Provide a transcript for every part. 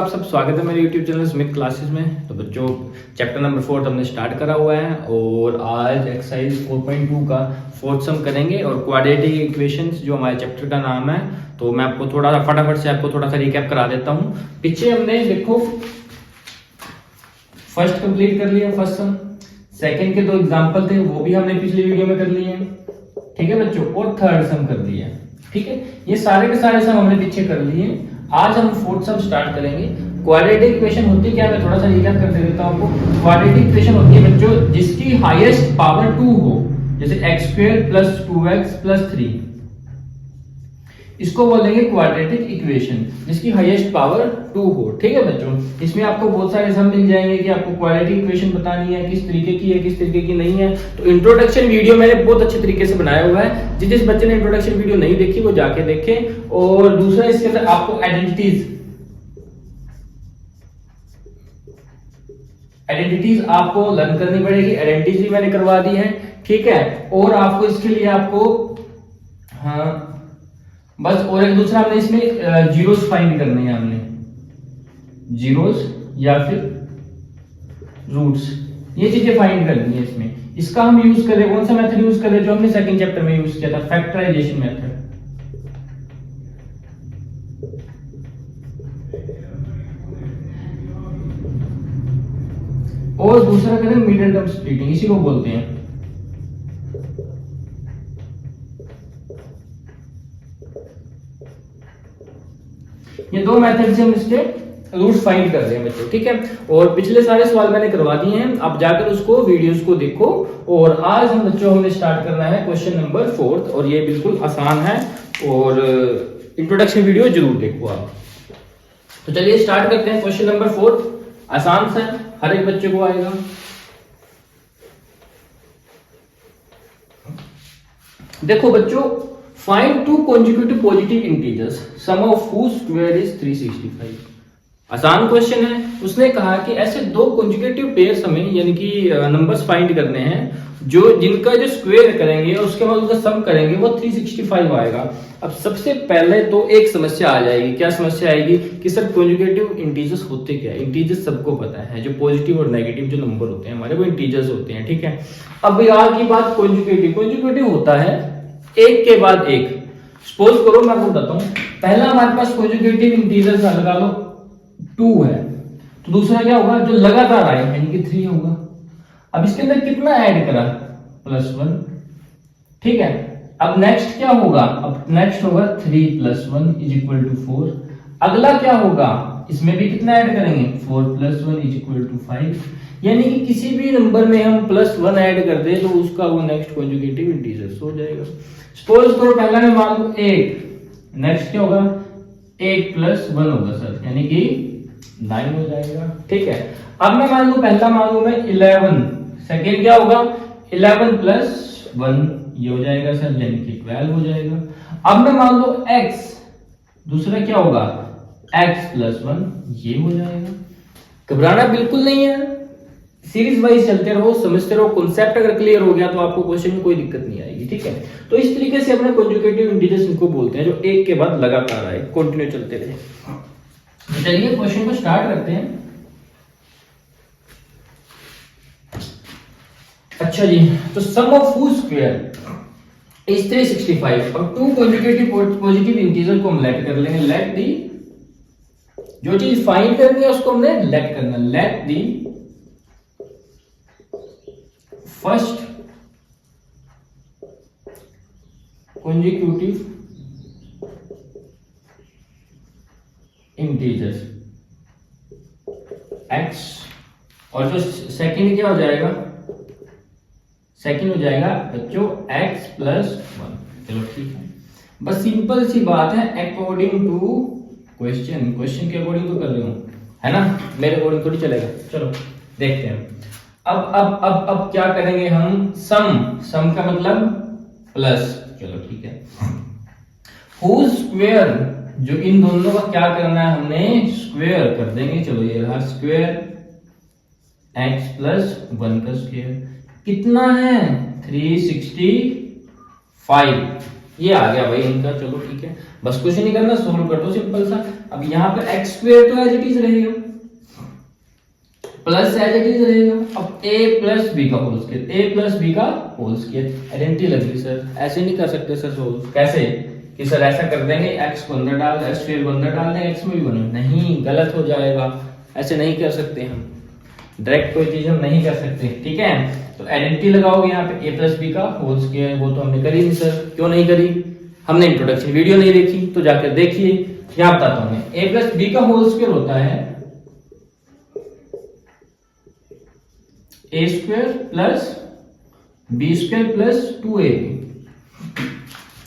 आप सब स्वागत है मेरे YouTube चैनल स्मिथ क्लासेस में। तो बच्चों चैप्टर नंबर 4 हमने स्टार्ट करा हुआ है और आज एक्सरसाइज 4.2 का फोर्थ सम करेंगे और क्वाड्रेटिक इक्वेशंस जो हमारे चैप्टर का नाम है। तो मैं आपको थोड़ा सा फटाफट से आपको थोड़ा सा रिकैप करा देता हूँ। पीछे हमने देखो फर्स्ट कंप्लीट कर लिया फर्स्ट सम, सेकेंड के दो एग्जाम्पल थे वो भी हमने पिछली वीडियो में कर लिए हैं, ठीक है बच्चों, और थर्ड सम कर लिया, ठीक है। ये सारे के सारे सम हमने पीछे कर लिए। आज हम फोर्थ सम स्टार्ट करेंगे। क्वाड्रेटिक इक्वेशन होती है क्या, मैं थोड़ा सा रिकैप कर देता हूं आपको। क्वाड्रेटिक इक्वेशन होती है बच्चों जिसकी हाईएस्ट पावर 2 हो, जैसे x² + 2x + 3, इसको बोलेंगे क्वाड्रेटिक इक्वेशन जिसकी हाईएस्ट पावर 2 हो, ठीक है बच्चों। इसमें आपको बहुत सारे सम मिल जाएंगे कि आपको क्वाड्रेटिक इक्वेशन बतानी है, किस तरीके की है किस तरीके की नहीं है। तो इंट्रोडक्शन वीडियो मैंने बहुत अच्छे तरीके से बनाया हुआ है, जिस बच्चे ने इंट्रोडक्शन वीडियो नहीं देखी वो जाके देखें। और दूसरा इसके अंदर आपको आइडेंटिटीज आपको लर्न करनी पड़ेगी। आइडेंटिटीज भी मैंने करवा दी है, ठीक है। और आपको इसके लिए आपको बस और एक दूसरा हमने इसमें जीरोस फाइंड करने हैं, हमने जीरोस या फिर रूट्स, ये चीजें फाइंड करनी है इसमें। इसका हम यूज करें, कौन सा मेथड यूज करें जो हमने सेकंड चैप्टर में यूज किया था, फैक्टराइजेशन मेथड। और दूसरा करें मिडिल टर्म स्प्लिटिंग, इसी को बोलते हैं। ये दो मेथड से हम इसके रूट्स फाइंड कर रहे हैं बच्चों, ठीक है। और पिछले सारे सवाल मैंने करवा दिए हैं, आप जाकर उसको वीडियोस को देखो। और आज हम बच्चों हमने स्टार्ट करना है क्वेश्चन नंबर 4 और ये बिल्कुल आसान है और इंट्रोडक्शन वीडियो जरूर देखो आप। तो चलिए स्टार्ट करते हैं। क्वेश्चन नंबर 4 आसान सा, हर एक बच्चे को आएगा। देखो बच्चों, find two consecutive positive integers sum of whose square is 365। आसान क्वेश्चन है। उसने कहा कि ऐसे दो कॉन्जिक्यूटिव पेयर्स हमें यानी कि नंबर्स फाइंड करने हैं जो जिनका जो स्क्वायर करेंगे और उसके बाद उसका सम करेंगे वो 365 आएगा। अब सबसे पहले तो एक समस्या आ जाएगी। क्या समस्या आएगी कि सर कॉन्जुगेटिव इंटीजर्स होते क्या है। इंटीजर्स सबको पता है, जो पॉजिटिव और नेगेटिव जो नंबर होते हैं हमारे वो इंटीजर्स होते हैं, ठीक है। अब यहाँ की बात कॉन्जुगेटिव होता है एक के बाद एक। सपोज करो मैं आपको बताता हूँ, पहला हमारे पास कॉन्जुगेटिव इंटीजर्स लगा लो 2 है, तो दूसरा क्या होगा जो लगातार आए यानी कि 3 होगा। अब इसके अंदर कितना ऐड करा, +1, ठीक है। अब नेक्स्ट क्या होगा, अब नेक्स्ट होगा 3 + 1 = 4। अगला क्या होगा, इसमें भी कितना ऐड करेंगे, 4 + 1 = 5। यानी कि किसी भी नंबर में हम +1 ऐड कर दे तो उसका वो नेक्स्ट कॉन्जुगेटिव इंटीजर्स हो जाएगा। सपोज करो पहला में मान लो 8, नेक्स्ट क्या होगा 8 + 1 होगा सर, यानी कि 9 हो जाएगा, ठीक है। अब मैं मान लू पहला मान लू मैं 11, सेकेंड क्या होगा 11 + 1 ये हो जाएगा सर, यानी कि 12 हो जाएगा। अब मैं मान लो x, दूसरा क्या होगा x + 1 ये हो जाएगा। घबराना बिल्कुल नहीं है, सीरीज वाइज चलते रहो, समझते रहो। कॉन्सेप्ट अगर क्लियर हो गया तो आपको क्वेश्चन में कोई दिक्कत नहीं आएगी, ठीक है। तो इस तरीके से अपने कॉन्जुगेटिव इंटीजर्स इनको बोलते हैं जो एक के बाद लगातार आए, कंटिन्यू चलते रहे। तो चलिए क्वेश्चन को स्टार्ट करते हैं। अच्छा जी, तो सम ऑफ हुज स्क्वायर इज 365। और टू कॉन्जुगेटिव पॉजिटिव इंटीजर को हम लेट कर लेंगे। लेट दी, जो चीज फाइंड करनी है उसको हमने लेट करना। Let the first consecutive integers x, और जो सेकंड क्या हो जाएगा, सेकंड हो जाएगा बच्चों x + 1। चलो ठीक है, बस सिंपल सी बात है। अकॉर्डिंग टू क्वेश्चन के अकॉर्डिंग तो कर रहे हो है ना, मेरे अकॉर्डिंग थोड़ी चलेगा। चलो देखते हैं। अब क्या करेंगे हम, सम का मतलब प्लस, चलो ठीक है। हुज स्क्वायर, जो इन दोनों का क्या करना है हमने स्क्वायर कर देंगे। चलो ये रहा स्क्वायर, x + 1 का स्क्वायर कितना है 365, ये आ गया भाई इनका, चलो ठीक है, बस कुछ नहीं करना, सोल्व कर दो सिंपल सा। अब यहाँ पे एक्स स्क्वायर तो एज इट इज रहेगा, प्लस एज इट इज रहेगा, अब a प्लस बी का whole square, a plus b का होल स्क्वायर, आइडेंटिटी लग रही सर, ऐसे नहीं कर सकते सर सोल्व, कैसे कि सर ऐसा कर देंगे x को अंदर डाल, x स्क्वायर को अंदर डाल देंगे, x में भी बने, नहीं गलत हो जाएगा, ऐसे नहीं कर सकते हम, डायरेक्ट कोई चीज हम नहीं कर सकते, ठीक है। तो आइडेंटिटी लगाओगे यहाँ पे a प्लस बी का होल स्क्वायर, वो तो हमने करी नहीं सर, क्यों नहीं करी, हमने इंट्रोडक्शन वीडियो नहीं देखी, तो जाकर देखिए, यहाँ बताता हूँ मैं, a प्लस बी का होल स्क्वायर होता है a square plus b square plus 2ab,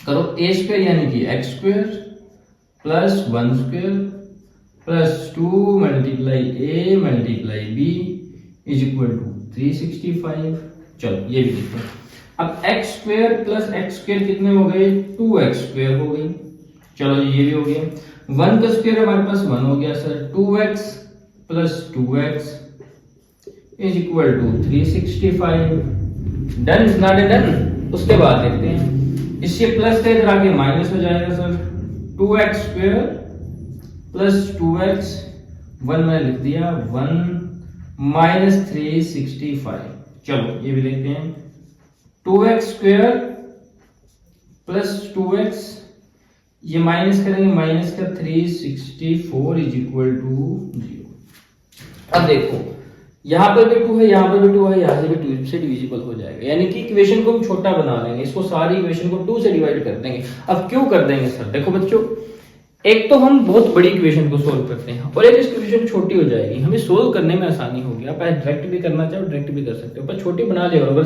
करो a स्क्वायर यानी कि x square plus 1 square plus 2 multiply a multiply b is equal to 365। चलो ये भी देखो, अब x square plus x square कितने हो गए, 2x स्क्वायर हो गई, चलो ये भी हो गया, 1 का स्क्वायर हमारे पास 1 हो गया sir, 2x plus 2x is equal to 365। Done, not done. उसके बाद देखते हैं, इससे प्लस का इधर आके माइनस हो जाएगा sir, 2x square plus 2x, 1 मैंने लिख दिया 1 माइनस 365। चलो ये भी देखते हैं, 2x स्क्वायर प्लस 2x, ये माइनस करेंगे, माइनस का 364 इज इक्वल टू 0। अब देखो यहाँ पर भी 2 है, यहाँ पर भी 2 है, यहाँ से भी 2 से डिविजिबल हो जाएगा, यानी कि इक्वेशन को हम छोटा बना लेंगे, इसको सारी इक्वेशन को 2 से डिवाइड कर देंगे। अब क्यों कर देंगे सर, देखो बच्चों, एक तो हम बहुत बड़ी इक्वेशन को सोल्व करते हैं और एक इक्वेशन छोटी हो जाएगी, हमें सोल्व करने में आसानी होगी। आप डायरेक्ट भी करना चाहो डायरेक्ट भी कर सकते हो, पर छोटी बना ले, और अगर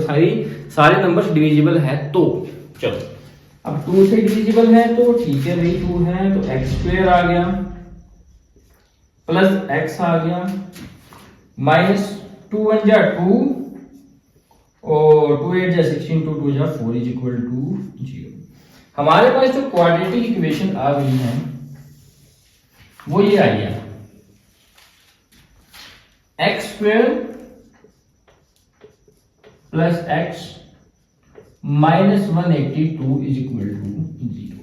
सारे नंबर्स डिविजिबल है तो। चलो अब 2 से डिविजिबल है तो ठीक है भाई, 2 है तो एक्स स्क्वायर आ गया प्लस एक्स आ गया माइनस 2 1 जा 2 और 2 8 जा 16, 2 2 जा 4 इज इक्वल टू 0। हमारे पास जो क्वाड्रेटिक इक्वेशन आ गई है वो ये आई है, x square plus x minus 182 is equal to 0।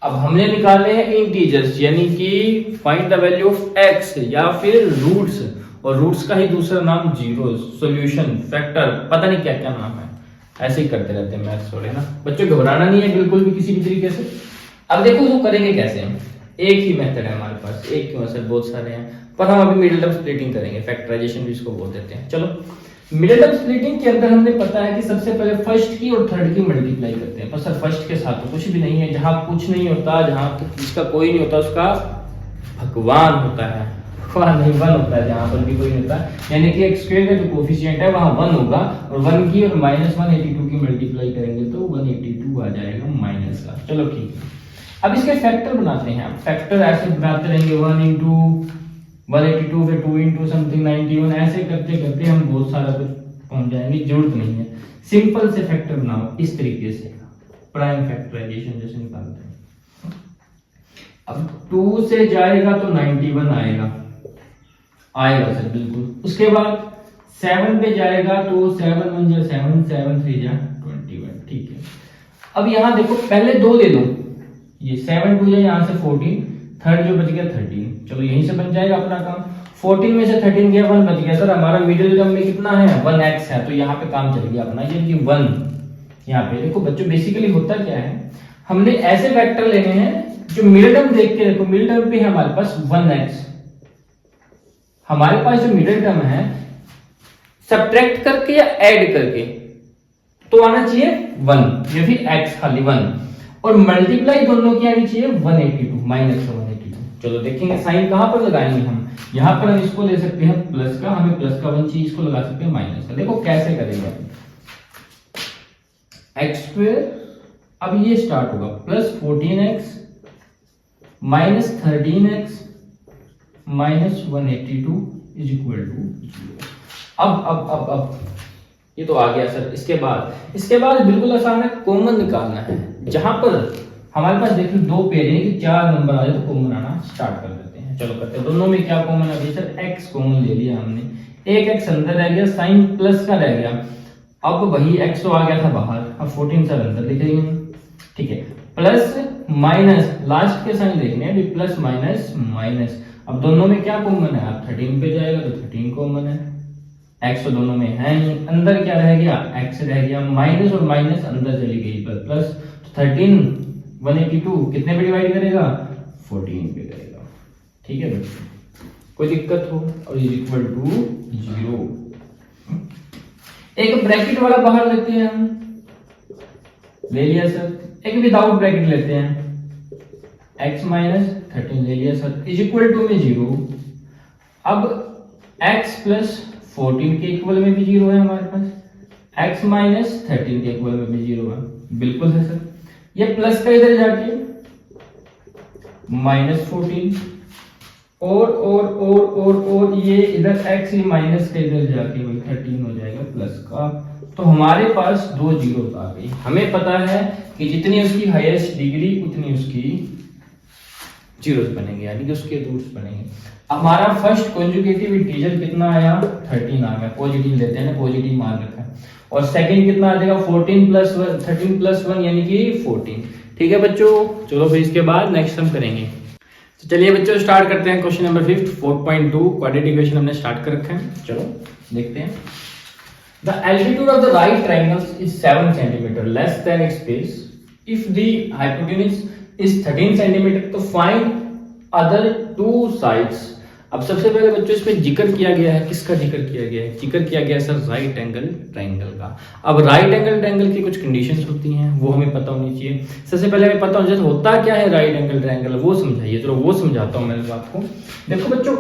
अब हमने निकाले हैं इंटीजर्स, यानी कि find the value of x या फिर रूट्स, और रूट्स का ही दूसरा नाम जीरो, सॉल्यूशन, फैक्टर, पता नहीं क्या क्या नाम है, ऐसे ही करते रहते हैं मैथ्स थोड़े ना। बच्चों घबराना नहीं है बिल्कुल भी किसी भी तरीके से। अब देखो तो करेंगे कैसे हम, एक ही मेथड है हमारे पास, एक क्यों सर बहुत सारे हैं, पर हम अभी मिडिल टर्म स्प्लिटिंग करेंगे, फैक्टराइजेशन भी इसको बोल देते हैं। चलो मिडिल टर्म स्प्लिटिंग के अंदर हमने पता है कि सबसे पहले फर्स्ट की और थर्ड की मल्टीप्लाई करते हैं, पर सर फर्स्ट के साथ तो कुछ भी नहीं है, जहां कुछ नहीं होता, जहां जिसका कोई नहीं होता उसका भगवान होता है, वहां नहीं 1 होता है, जहां पर भी कोई नहीं होता, यानी कि एक्स स्क्वायर का जो कोफिशिएंट है वहां 1 होगा, और 1 की और माइनस 182 की मल्टीप्लाई करेंगे तो 182 आ जाएगा माइनस का। चलो ठीक है, अब इसके फैक्टर बनाते हैं, फैक्टर ऐसे बनाते रहेंगे, 1 इंटू 182 फिर 2 इंटू समथिंग 91, ऐसे करते करते हम बहुत सारा कुछ पहुंच जाएंगे, जरूरत नहीं है, सिंपल से फैक्टर बनाओ इस तरीके से, प्राइम फैक्टराइजेशन जैसे निकालते हैं। अब 2 से जाएगा तो 91 आएगा सर बिल्कुल, उसके बाद 7 पे जाएगा तो 7 1 जा 7 7 3 जा 21, ठीक है। अब यहाँ देखो पहले 2 ले लो, ये 7 2 जा यहाँ से 14, थर्ड जो बच गया 13, चलो यहीं से बन जाएगा अपना काम, 14 में से 13 गया 1 बच गया, सर हमारा मिडिल टर्म में कितना है 1x है, तो यहाँ पे काम चल गया अपना, ये कि 1 यहाँ पे। देखो बच्चों बेसिकली होता क्या है, हमने ऐसे वेक्टर लेने हैं जो मिडिल टर्म देख के, देखो मिडिल टर्म पे है हमारे पास 1x, हमारे पास जो मिडिल टर्म है सब्ट्रैक्ट करके या ऐड करके तो आना चाहिए 1, ये भी x खाली 1, और मल्टीप्लाई दोनों की आनी चाहिए 182 माइनस 182। चलो देखेंगे साइन कहां पर लगाएंगे हम, यहां पर हम इसको ले सकते हैं प्लस का, हमें प्लस का 1 चाहिए, इसको लगा सकते हैं माइनस का। देखो कैसे करेंगे, एक्स स्क्वायर, अब ये स्टार्ट होगा plus 14x minus 13x minus 182 is equal to 0। अब ये तो आ गया सर। इसके बाद बिल्कुल आसान है, कॉमन निकालना है, जहां पर हमारे पास देखिए 2 पेयर है कि 4 नंबर आ जाए तो कॉमन आना स्टार्ट कर देते हैं। चलो करते हैं, दोनों में क्या कॉमन है सर, x कॉमन ले लिया हमने, एक x अंदर रह गया, साइन प्लस का रह गया, अब वही x तो आ गया था बाहर, अब 14 सर अंदर लिख देंगे, ठीक है। प्लस माइनस, लास्ट के साइन देखने हैं अभी, प्लस माइनस माइनस। अब दोनों में क्या कॉमन है, आप 13 पे जाएगा तो 13 कॉमन है, एक्स तो दोनों में है नहीं, अंदर क्या रह गया, एक्स रह गया, माइनस और माइनस अंदर चली गई पर प्लस, 13 182 कितने पे डिवाइड करेगा, 14 पे करेगा। ठीक है बच्चों, कोई दिक्कत हो, और इज इक्वल टू 0। एक ब्रैकेट वाला बाहर लेते हैं हम, ले लिया सर, एक विदाउट ब्रैकेट लेते हैं, x माइनस 13 ले लिया सर, इज इक्वल टू में 0। अब x प्लस 14 के इक्वल में भी 0 है हमारे पास, x माइनस 13 के इक्वल में भी 0 है, बिल्कुल है सर। ये प्लस का इधर जाके माइनस 14, और ये इधर x ही माइनस के इधर जाके वही 13 हो जाएगा प्लस का। तो हमारे पास दो जीरो आ गई। हमें पता है कि जितनी उसकी हाईएस्ट डिग्री उतनी उसकी जीरोस बनेंगे, यानी कि उसके रूट्स बनेंगे। हमारा फर्स्ट कॉन्जुगेटिव इंटीजर कितना आया, 13 आ गया, पॉजिटिव लेते हैं ना, पॉजिटिव मान रखा है। और सेकंड कितना आ जाएगा, 14 प्लस 1, 13 प्लस 1 यानी कि 14। ठीक है बच्चों, चलो फिर इसके बाद नेक्स्ट हम करेंगे। तो चलिए बच्चों स्टार्ट करते हैं क्वेश्चन नंबर 5 4.2 क्वाड्रेटिक इक्वेशन हमने स्टार्ट कर रखा है। चलो देखते हैं। The altitude of the right triangle is 7 cm less than its base. If the hypotenuse is 13 cm, तो find other two sides. अब सबसे पहले बच्चों इसमें जिक्र किया गया है, किसका जिक्र किया गया है, जिक्र किया गया है सर राइट एंगल ट्रायंगल का। अब राइट एंगल ट्रायंगल की कुछ कंडीशंस होती हैं, वो हमें पता होनी चाहिए। सबसे पहले हमें पता होना चाहिए होता क्या है राइट एंगल ट्रायंगल, वो समझाइए। चलो वो समझाता हूँ मैं आपको। देखो बच्चों,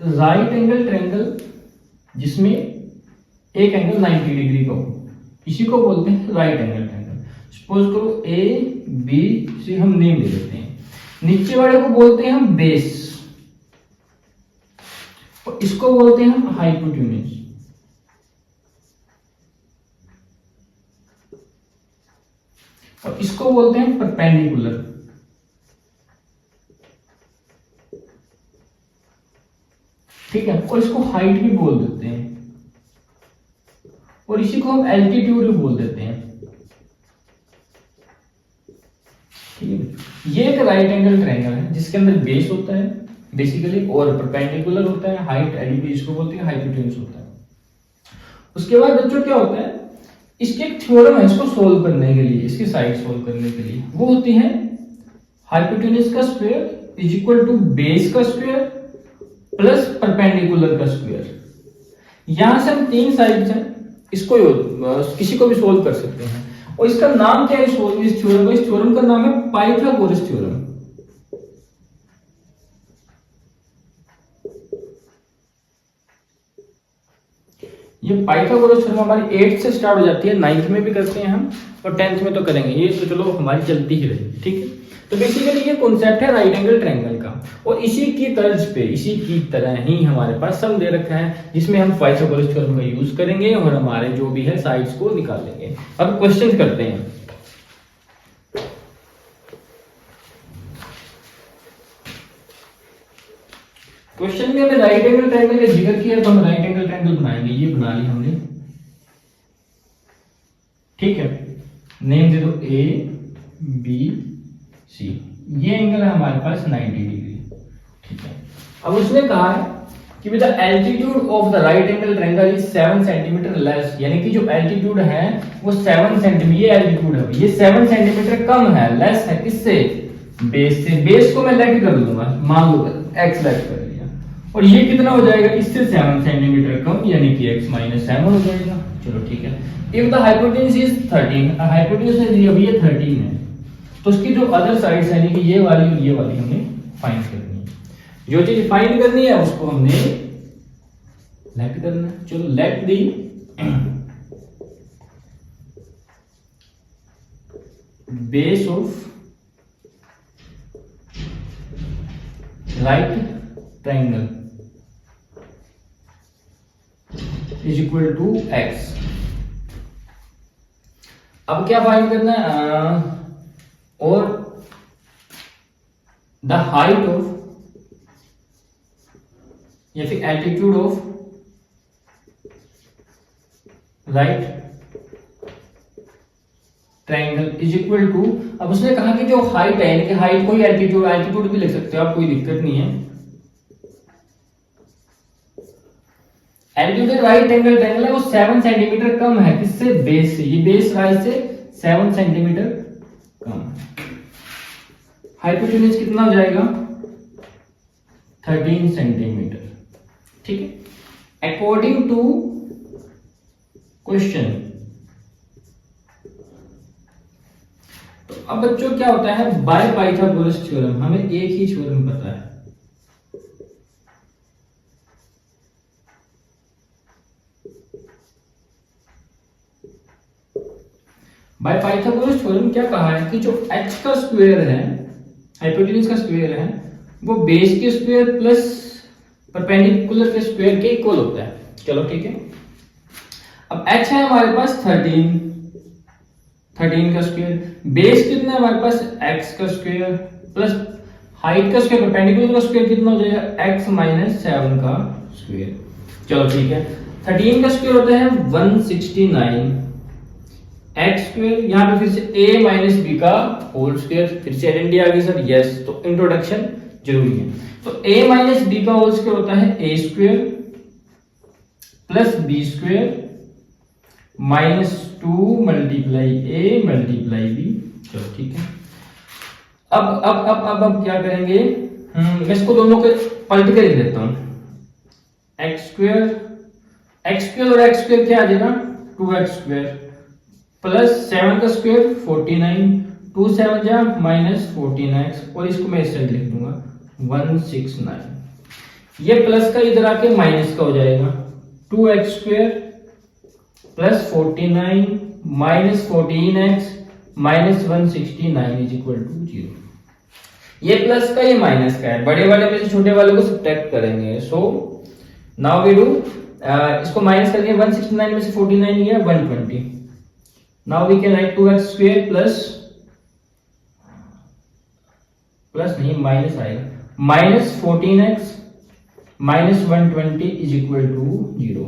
राइट एंगल ट्रायंगल जिसमें एक एंगल 90 डिग्री का हो, इसी को बोलते हैं राइट एंगल ट्रायंगल। सपोज करो ए बी सी, हम नेम दे देते हैं। नीचे वाले को बोलते हैं हम बेस, और इसको बोलते हैं हम हाइपोटेन्यूज। और इसको बोलते हैं परपेंडिकुलर। ठीक है, और इसको हाइट भी बोल देते हैं, और इसी को हम एल्टीट्यूड भी बोल देते हैं। ठीक है, ये एक राइट एंगल ट्रायंगल है जिसके अंदर बेस होता है बेसिकली, और परपेंडिकुलर होता है, हाइट एलबी इसको बोलते हैं, हाइपोटेन्यूज होता है। उसके बाद बच्चों क्या होता है, इसके एक थ्योरम है इसको सोल्व करने के लिए, इसकी साइड सोल्व करने के लिए, वो होती है हाइपोटेन्यूज का square is equal to base का स्क्वायर प्लस परपेंडिकुलर का स्क्वायर। यहां से हम तीन साइड्स हैं, इसको किसी को भी सोल्व कर सकते हैं। और इसका नाम क्या है इस थ्योरम का, इस थ्योरम का नाम है पाइथागोरस थ्योरम। ये पाइथागोरस थ्योरम हमारी 8th से स्टार्ट हो जाती है, 9th में भी करते हैं हम, और 10th में तो करेंगे। ये तो चलो हमारी चलती ही रही। ठीक है, तो बेसिकली ये कॉन्सेप्ट है राइट एंगल ट्रायंगल का, और इसी की तर्ज पे, इसी की तरह ही हमारे पास सम दे रखा है जिसमें हम पाइथागोरस थ्योरम का यूज करेंगे और हमारे जो भी है साइड्स को निकाल लेंगे। अब क्वेश्चन करते हैं। क्वेश्चन में हमें राइट एंगल ट्रायंगल का जिक्र किया, तो हम राइट एंगल ट्रायंगल बनाएंगे। ये बना लिया हमने, ठीक है, नेम दे दो ए बी सी। ये एंगल है हमारे पास 90 डिग्री। ठीक है, अब उसने कहा है कि with the altitude of the right angle triangle is 7 centimetre less, यानी कि जो एल्टीट्यूड है वो 7 सेंटीमीटर, ये एल्टीट्यूड है, ये 7 सेंटीमीटर कम है, लेस है किससे, बेस से। बेस को मैं लेट कर लूंगा, मान लो x लेट कर लिया, और ये कितना हो जाएगा, इससे 7 सेंटीमीटर कम, यानी कि x माइनस 7 हो जाएगा। चलो ठीक है, if the hypotenuse is 13, hypotenuse है अभी ये 13 है, तो उसकी जो अदर साइड्स यानी कि ये वाली और ये वाली हमने फाइंड करनी है। जो चीज फाइंड करनी है उसको हमने लेट करना है। चलो let the base of right triangle is equal to x। अब क्या फाइंड करना है, और द हाइट ऑफ या फिर altitude of right triangle is equal to, अब उसने कहा कि जो हाइट है, यानी कि हाइट को ही एल्टीट्यूड भी लिख सकते हो आप, कोई दिक्कत नहीं है। एल्टीट्यूड राइट एंगल ट्रायंगल है वो 7 सेंटीमीटर कम है, किससे? बेस से। ये बेस राइज से 7 सेंटीमीटर कम। हाइपोटेन्यूज कितना हो जाएगा? 13 सेंटीमीटर। ठीक है, अकॉर्डिंग टू क्वेश्चन। तो अब बच्चों क्या होता है, बाय पाइथागोरस थ्योरम, हमें एक ही थ्योरम पता है। बाय पाइथागोरस थ्योरम क्या कहा है कि जो h का स्क्वायर है, हाइपोटेन्यूज का स्क्वायर है, वो बेस के स्क्वायर प्लस परपेंडिकुलर के स्क्वायर के इक्वल होता है। चलो ठीक है, अब h है हमारे पास 13 का स्क्वायर, बेस कितना है हमारे पास? x का स्क्वायर प्लस हाइट का स्क्वायर, परपेंडिकुलर का स्क्वायर कितना हो जाएगा? x माइनस 7 का स्क्वायर। चलो ठीक है, 13 का स्क्वायर होता है 169 एक्स स्क्वायर, यहाँ पे फिर से a माइनस बी का होल स्क्वायर, फिर से आइडेंटिटी आ गई सर। यस, तो इंट्रोडक्शन जरूरी है। तो a माइनस बी का होल स्क्वायर होता है a square plus b square minus 2 multiply a multiply b। चलो ठीक है, अब क्या करेंगे, मैं इसको दोनों के पलट कर लिख देता हूं। एक्स स्क्वायर और एक्स स्क्वायर क्या आ जाएगा? 2x स्क्वायर प्लस 7 का स्क्वायर 49, 2 7 जा माइनस 14x, और इसको मैं इस साइड लिख दूंगा 169। ये प्लस का इधर आके माइनस का हो जाएगा, 2x square plus 49 minus 14x minus 169 is equal to 0। ये प्लस का, ये माइनस का है, बड़े वाले में से छोटे वाले को सब्ट्रैक्ट करेंगे। सो नाउ वी डू, इसको माइनस करके 169 में से 49 गया 120। Now we can write 2x square plus नहीं माइनस आएगा, माइनस 14x माइनस 120 is equal to 0।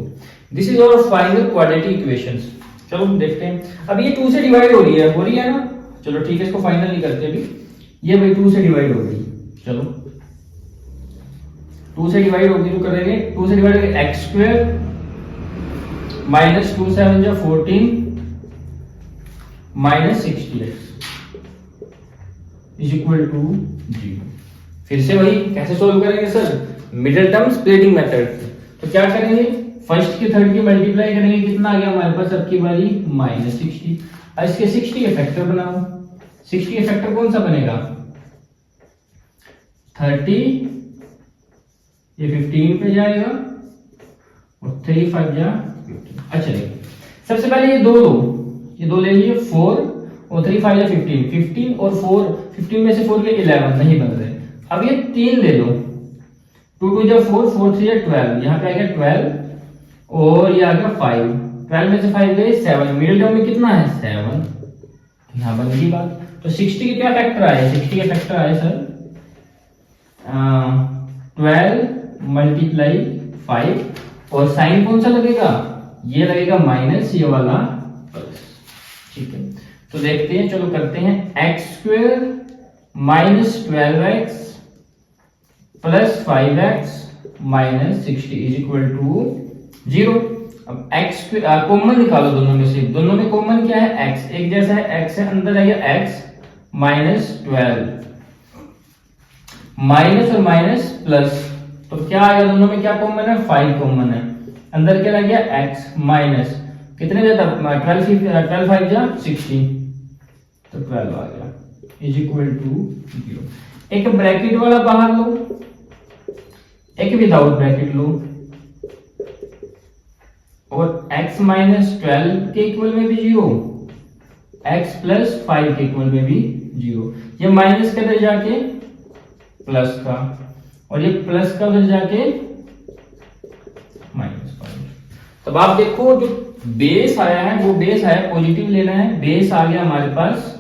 This is our final quadratic equations. चलो देखते हैं, अब ये 2 से डिवाइड हो रही है ना। चलो ठीक है, इसको फाइनल नहीं करते अभी, ये भाई 2 से डिवाइड हो गई। चलो 2 से डिवाइड होगी तो करेंगे, 2 से डिवाइड करेंगे एक्स स्क्वायर माइनस 2 7 जा 14 minus 60x is equal to 0। फिर से वही कैसे सोल्व करेंगे sir? Middle term splitting method. तो क्या करेंगे, फर्स्ट के थर्ड की मल्टीप्लाई करेंगे, कितना आ गया हमारे पास अब की बारी? माइनस 60। अब इसके 60 के फैक्टर बनाओ। 60 के फैक्टर कौन सा बनेगा? 30, ये 15 पे जाएगा और 3 5 जा 15। अच्छा देखिए, सबसे पहले ये दो ले लिए, 4 और 3 5 या 15 और 4, 15 में से 4 के 11 नहीं बन रहे। अब ये 3 ले लो, 2 2 जा 4, 4 3 जा 12, यहाँ पे आ गया 12 और ये आ गया 5, 12 में से 5 गए 7, मिडिल टर्म में कितना है? 7, यहाँ बन गई बात। तो 60 के क्या फैक्टर आए? 60 के फैक्टर आए सर 12 मल्टीप्लाई 5, और साइन कौन सा लगेगा? ये लगेगा माइनस, ये वाला प्लस। ठीक है, तो देखते हैं, चलो करते हैं। X square minus 12x plus 5x minus 60 is equal to 0। अब एक्स कॉमन निकालो दोनों में से, दोनों में कॉमन क्या है? x, एक जैसा है, x है, अंदर आएगा x माइनस 12 माइनस और माइनस प्लस, तो क्या आएगा दोनों में? क्या कॉमन है? 5 कॉमन है, अंदर क्या लग गया? x माइनस कितने जाता? 12 5 जा 60, तो 12 आ गया इज इक्वल टू 0। एक ब्रैकेट वाला बाहर लो, एक विदाउट ब्रैकेट लो, और x माइनस 12 के इक्वल में भी 0, x प्लस 5 के इक्वल में भी 0। ये माइनस का उधर जाके प्लस का, और ये प्लस का उधर जाके माइनस का। तब आप देखो, जो बेस आया है वो बेस आया, पॉजिटिव लेना है, बेस आ गया हमारे पास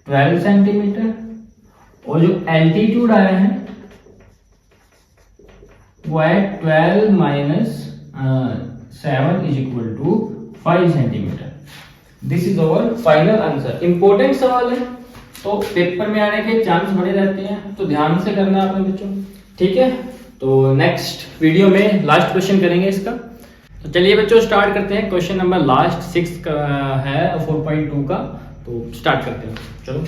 12 सेंटीमीटर, और जो एल्टीट्यूड आया है वो है 12 minus 7 is equal to 5 centimetre. This is our final answer. Important सवाल है तो पेपर में आने के चांस बने रहते हैं, तो ध्यान से करना आपने बच्चों, ठीक है। तो नेक्स्ट वीडियो में लास्ट क्वेश्चन करेंगे इसका। तो चलिए बच्चों स्टार्ट करते हैं। क्वेश्चन नंबर लास्ट 6 का है 4.2 का, तो स्टार्ट करते हैं। चलो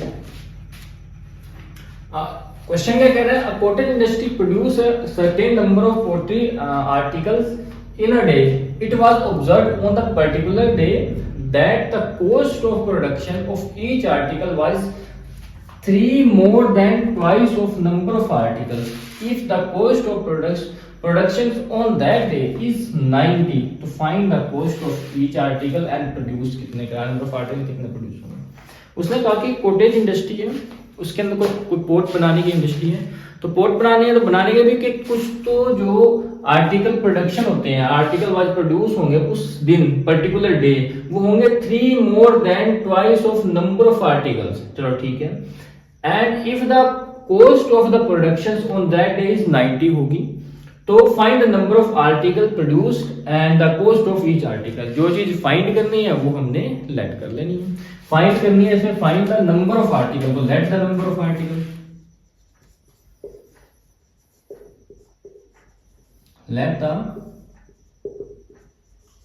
क्वेश्चन क्या कह रहा है, a cottage industry produce a certain number of poultry articles in a day. It was observed on the particular day that the cost of production of each article was 3 more than twice of number of articles. If the cost of production on that day is 90, to find the cost of each article and produce कितने का number of article कितने produce होंगे। उसने कहा कि cottage industry है, उसके अंदर कोई पोर्ट बनाने की इंडस्ट्री है, तो पोर्ट बनानी है तो बनाने के भी कुछ तो जो आर्टिकल प्रोडक्शन होते हैं, आर्टिकल वाइज प्रोड्यूस होंगे उस दिन पर्टिकुलर डे, वो होंगे 3 more than twice of number of articles. चलो ठीक है। And if the cost of the production on that day is 90 होगी, तो find the number of article produced and the cost of each article. जो चीज find करनी है वो हमने लेट कर लेनी है। फाइंड करनी है इसमें find the number of article, तो let the number of article, let the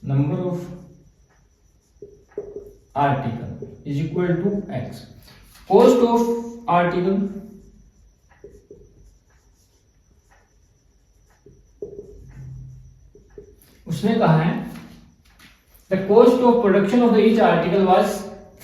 number of article is equal to x. Cost of article उसने कहा है the cost of production of the each article was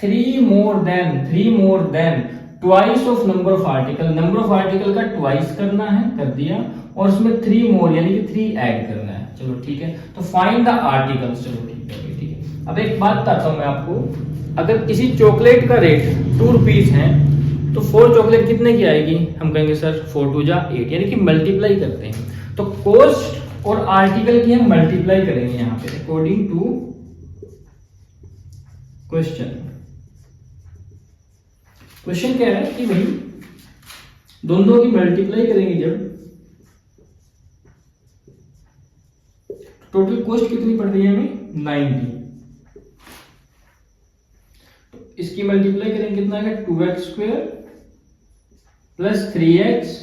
3 more than twice of number of article। number of article का twice करना है, कर दिया, और उसमें 3 मोर यानी कि 3 ऐड करना है। चलो ठीक है। तो फाइंड द आर्टिकल्स। चलो ठीक है, ठीक है। अब एक बात बताता हूं मैं आपको, अगर किसी चॉकलेट का रेट 2 रुपीज है तो 4 चॉकलेट कितने की आएगी? हम कहेंगे सर 4 2 जा 8, यानी कि मल्टीप्लाई करते हैं। तो कॉस्ट और आर्टिकल की हम मल्टीप्लाई करेंगे यहाँ पे अकॉर्डिंग टू क्वेश्चन। क्वेश्चन क्या है कि भाई दोनों की मल्टीप्लाई करेंगे जब, टोटल कॉस्ट कितनी पड़ रही है हमें 90, तो इसकी मल्टीप्लाई करेंगे कितना आएगा 2x square plus 3x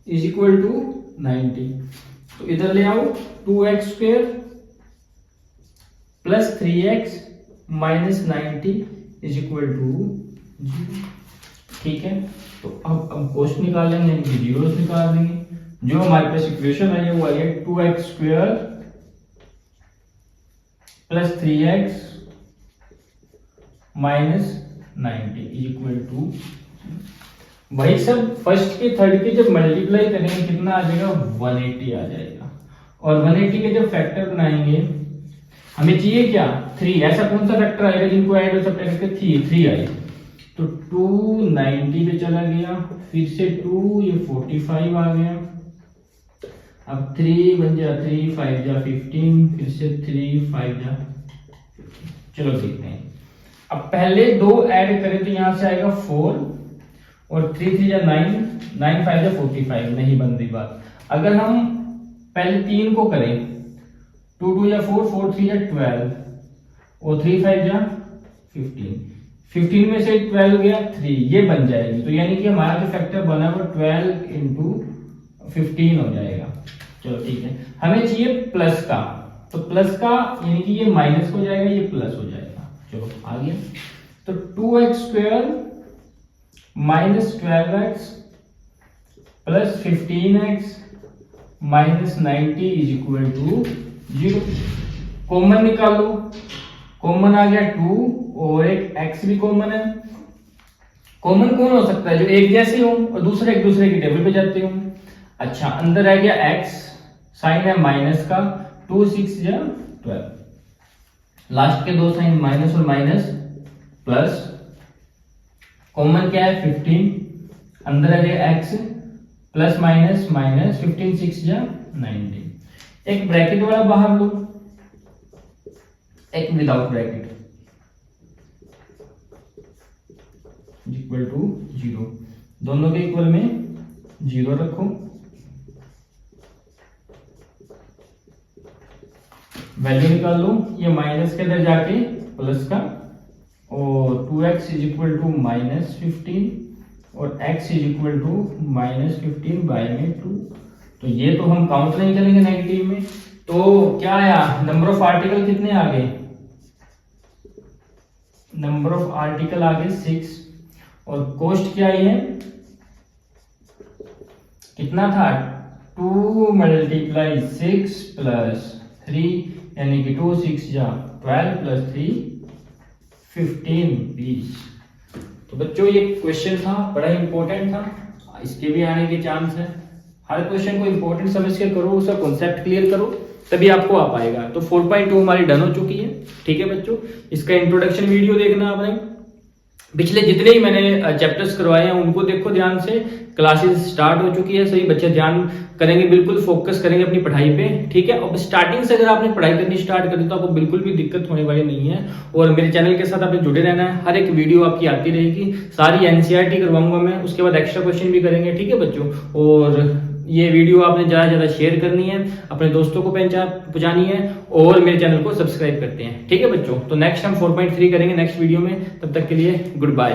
is equal to 90। तो इधर ले आओ 2x square plus 3x minus 90 is equal to 0। ठीक है। तो अब कॉस्ट निकाल लेंगे, यानी जीरोस निकाल देंगे। जो हमारे पास इक्वेशन आई है वो आई है 2x square plus 3x minus 90 equal to, वही सब फर्स्ट के थर्ड की जब मल्टीप्लाई करेंगे कितना आ जाएगा 180 आ जाएगा। और 180 के जब फैक्टर बनाएंगे हमें चाहिए क्या 3। ऐसा कौन सा फैक्टर आएगा जिनको ऐड हो सकता है 3 आई, तो 290 पे चला गया, फिर से 2 ये 45 आ गया, अब 3 बन जा 3 5 जा 15, फिर से 3 5 जा। चलो देखते हैं। अब पहले 2 ऐड करें तो यहां से आएगा 4 और 3 3 जा 9 9 5 जा 45, नहीं बन रही बात। अगर हम पहले 3 को करें 2 2 जा 4 4 3 जा 12 और 3 5 जा 15, 15 में से 12 गया 3, ये बन जाएगी। तो यानी कि हमारा जो फैक्टर बना वो 12 इंटू 15 हो जाएगा। चलो ठीक है। हमें चाहिए प्लस का, तो प्लस का यानी कि ये माइनस हो जाएगा, ये प्लस हो जाएगा। चलो आ गया। तो 2x square minus 12x plus 15x minus 90 is equal to 0। Common निकालो, कॉमन आ गया 2 और एक x भी कॉमन है। कॉमन कौन हो सकता है? जो एक जैसे हो और दूसरे एक दूसरे की टेबल पे जाते हो। अच्छा, अंदर आ गया x, साइन है माइनस का, 2 6 जा 12, लास्ट के दो साइन माइनस और माइनस प्लस, कॉमन क्या है 15, अंदर आ गया x प्लस माइनस माइनस, 15 6 जा 90। एक ब्रैकेट वाला बाहर लो, एक विदाउट ब्रैकेट, इक्वल टू 0। दोनों के इक्वल में 0 रखो, वैल्यू निकाल लो। ये माइनस के अंदर जाके प्लस का 2x इज इक्वल टू -15 और x is equal to -15 by में 2। तो ये तो हम काउंट नहीं करेंगे नेगेटिव में, तो क्या आया, नंबर ऑफ आर्टिकल कितने आ गए, नंबर ऑफ आर्टिकल आ गए 6 और कॉस्ट क्या आई है, कितना था 2 × 6 + 3 यानी कि 2 6 जा 12 + 3 15 20। तो बच्चों ये क्वेश्चन था, बड़ा इंपॉर्टेंट था, इसके भी आने के चांस है। हर क्वेश्चन को इंपॉर्टेंट समझ के करो, उसका कॉन्सेप्ट क्लियर करो, तभी आपको आ पाएगा। तो 4.2 हमारी डन हो चुकी है, ठीक है बच्चों। इसका इंट्रोडक्शन वीडियो देखना आपने, पिछले जितने ही मैंने चैप्टर्स करवाए हैं उनको देखो ध्यान से। क्लासेस स्टार्ट हो चुकी है, सही बच्चे ध्यान करेंगे, बिल्कुल फोकस करेंगे अपनी पढ़ाई पे, ठीक है। अब स्टार्टिंग से अगर आपने पढ़ाई करनी स्टार्ट कर दी तो आपको बिल्कुल भी दिक्कत होने वाली नहीं है। और मेरे चैनल के साथ आपने जुड़े रहना है, हर एक वीडियो आपकी आती रहेगी, सारी एनसीईआरटी करवाऊंगा मैं, उसके बाद एक्स्ट्रा क्वेश्चन भी करेंगे, ठीक है बच्चों। और ये वीडियो आपने ज़्यादा से ज़्यादा शेयर करनी है, अपने दोस्तों को पहुंचानी है और मेरे चैनल को सब्सक्राइब करते हैं, ठीक है बच्चों। तो नेक्स्ट हम 4.3 करेंगे नेक्स्ट वीडियो में, तब तक के लिए गुड बाय।